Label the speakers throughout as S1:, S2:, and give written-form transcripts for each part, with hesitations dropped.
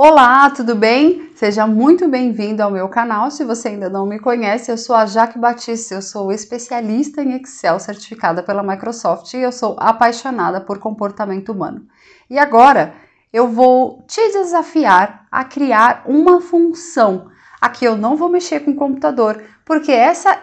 S1: Olá, tudo bem? Seja muito bem-vindo ao meu canal. Se você ainda não me conhece, eu sou a Jaque Batista, eu sou especialista em Excel certificada pela Microsoft e eu sou apaixonada por comportamento humano. E agora eu vou te desafiar a criar uma função. Aqui eu não vou mexer com o computador, porque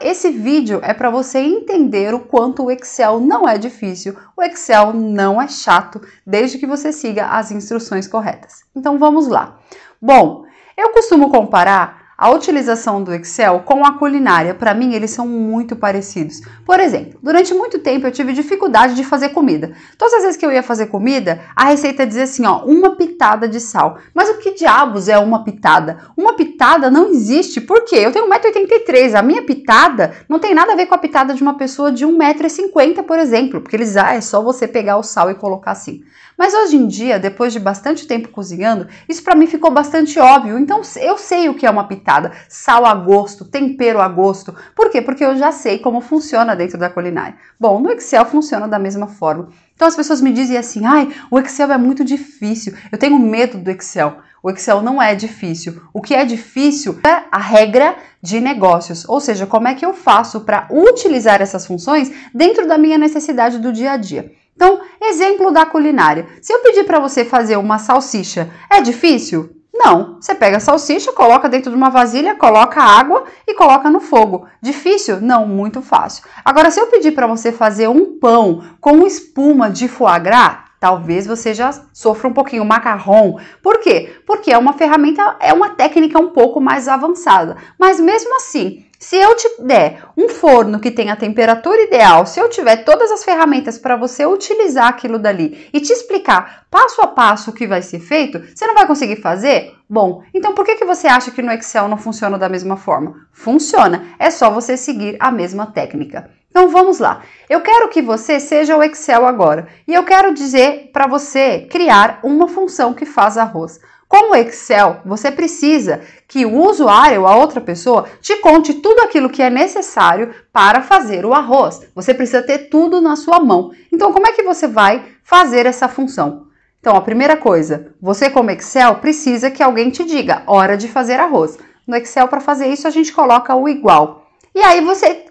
S1: esse vídeo é para você entender o quanto o Excel não é difícil, o Excel não é chato, desde que você siga as instruções corretas. Então vamos lá. Bom, eu costumo comparar a utilização do Excel com a culinária. Para mim, eles são muito parecidos. Por exemplo, durante muito tempo eu tive dificuldade de fazer comida. Todas as vezes que eu ia fazer comida, a receita dizia assim, ó, uma pitada de sal. Mas o que diabos é uma pitada? Uma pitada não existe. Por quê? Eu tenho 1,83 m. A minha pitada não tem nada a ver com a pitada de uma pessoa de 1,50 m, por exemplo. Porque eles, é só você pegar o sal e colocar assim. Mas hoje em dia, depois de bastante tempo cozinhando, isso para mim ficou bastante óbvio. Então eu sei o que é uma pitada, sal a gosto, tempero a gosto. Por quê? Porque eu já sei como funciona dentro da culinária. Bom, no Excel funciona da mesma forma. Então as pessoas me dizem assim, ai, o Excel é muito difícil, eu tenho medo do Excel. O Excel não é difícil. O que é difícil é a regra de negócios, ou seja, como é que eu faço para utilizar essas funções dentro da minha necessidade do dia a dia. Então, exemplo da culinária. Se eu pedir para você fazer uma salsicha, é difícil? Não. Você pega a salsicha, coloca dentro de uma vasilha, coloca água e coloca no fogo. Difícil? Não, muito fácil. Agora, se eu pedir para você fazer um pão com espuma de foie gras, talvez você já sofra um pouquinho macarrão. Por quê? Porque é uma ferramenta, é uma técnica um pouco mais avançada. Mas mesmo assim, se eu te der um forno que tenha a temperatura ideal, se eu tiver todas as ferramentas para você utilizar aquilo dali e te explicar passo a passo o que vai ser feito, você não vai conseguir fazer? Bom, então por que você acha que no Excel não funciona da mesma forma? Funciona, é só você seguir a mesma técnica. Então vamos lá, eu quero que você seja o Excel agora e eu quero dizer para você criar uma função que faz arroz. Com o Excel, você precisa que o usuário, a outra pessoa, te conte tudo aquilo que é necessário para fazer o arroz. Você precisa ter tudo na sua mão. Então, como é que você vai fazer essa função? Então, a primeira coisa, você como Excel precisa que alguém te diga, hora de fazer arroz. No Excel, para fazer isso, a gente coloca o igual. E aí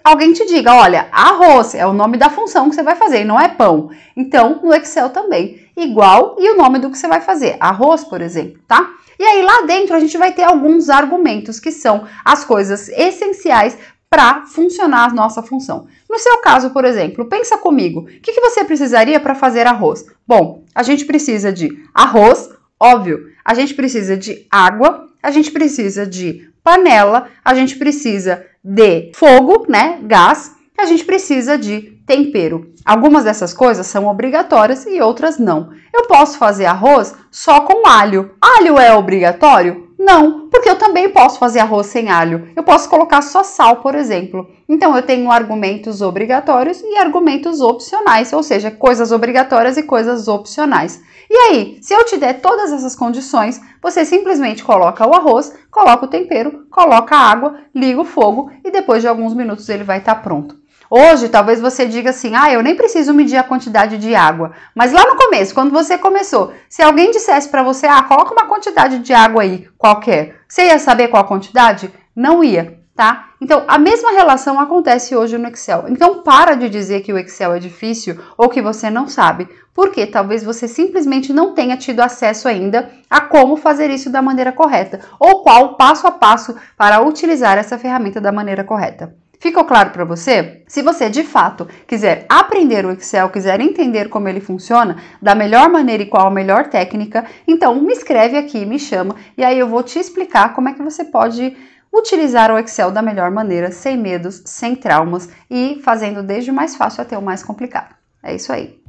S1: alguém te diga, olha, arroz é o nome da função que você vai fazer, não é pão. Então, no Excel também, igual e o nome do que você vai fazer, arroz, por exemplo, tá? E aí lá dentro a gente vai ter alguns argumentos que são as coisas essenciais para funcionar a nossa função. No seu caso, por exemplo, pensa comigo, o que você precisaria para fazer arroz? Bom, a gente precisa de arroz, óbvio, a gente precisa de água, a gente precisa de panela, a gente precisa de fogo, né, gás, a gente precisa de tempero. Algumas dessas coisas são obrigatórias e outras não. Eu posso fazer arroz só com alho. Alho é obrigatório? Não, porque eu também posso fazer arroz sem alho. Eu posso colocar só sal, por exemplo. Então, eu tenho argumentos obrigatórios e argumentos opcionais, ou seja, coisas obrigatórias e coisas opcionais. E aí, se eu te der todas essas condições, você simplesmente coloca o arroz, coloca o tempero, coloca a água, liga o fogo e depois de alguns minutos ele vai estar pronto. Hoje, talvez você diga assim, eu nem preciso medir a quantidade de água. Mas lá no começo, quando você começou, se alguém dissesse para você, coloca uma quantidade de água aí, qualquer, você ia saber qual a quantidade? Não ia, tá? Então, a mesma relação acontece hoje no Excel. Então, para de dizer que o Excel é difícil ou que você não sabe, porque talvez você simplesmente não tenha tido acesso ainda a como fazer isso da maneira correta, ou qual o passo a passo para utilizar essa ferramenta da maneira correta. Ficou claro para você? Se você de fato quiser aprender o Excel, quiser entender como ele funciona da melhor maneira e qual a melhor técnica, então me escreve aqui, me chama e aí eu vou te explicar como é que você pode utilizar o Excel da melhor maneira, sem medos, sem traumas e fazendo desde o mais fácil até o mais complicado. É isso aí.